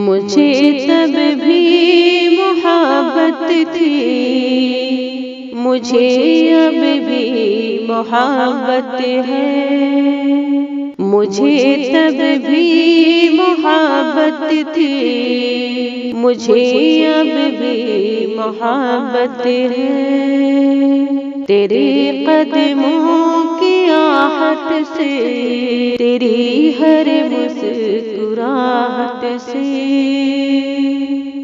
مجھے تب بھی محبت تھی، مجھے اب بھی محبت ہے، مجھے تب بھی محبت تھی، مجھے اب بھی محبت ہے، تیرے قدموں کی آہٹ سے، تیری ہر مسکراہٹ سے،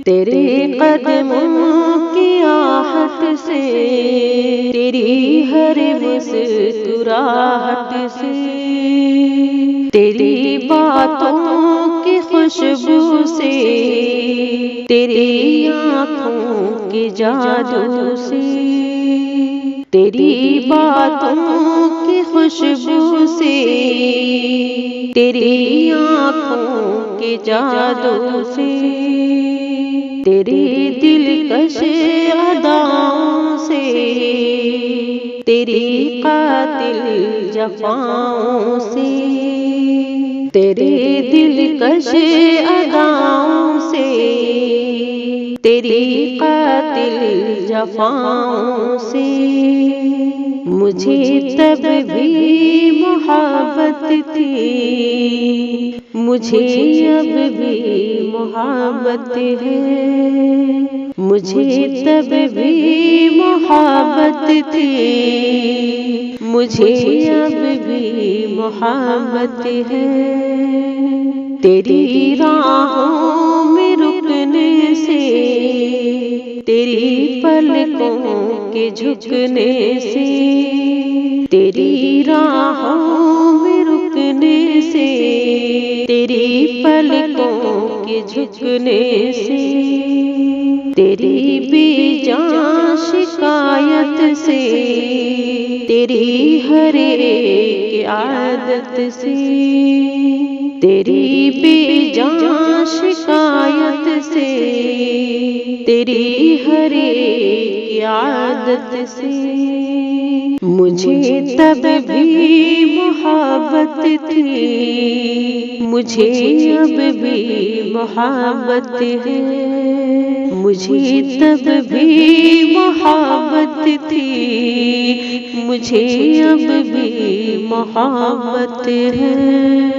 تیرے قدموں کی آہٹ سے، تیری ہر مسکراہٹ سے، تیری باتوں کی خوشبو سے، تیری آنکھوں کے جادو سے، تیری باتوں کی خوشبو سے، تیری آنکھوں کے جادو سے، تیری دلکش اداؤں سے، تیری قاتل جفاؤں سے، تیرے دلکش اداؤں سے، تیری قاتل جفاؤں سے، مجھے تب بھی محبت تھی، مجھے اب بھی محبت ہے، مجھے تب بھی محبت تھی، مجھے اب بھی محبت ہے، تیری راہوں میں رکنے سے، تیری پلکوں کے جھکنے سے، تیری راہوں میں رکنے سے، تیری پلکوں کے جھکنے سے، تیری بے جان شکایت سے، تیری ہر ایک عادت سے، تیری بے جان شکایت سے، تیری ہر ایک عادت سے، مجھے تب بھی محبت تھی، مجھے اب بھی محبت ہے، مجھے تب بھی محبت تھی، مجھے اب بھی محبت ہے۔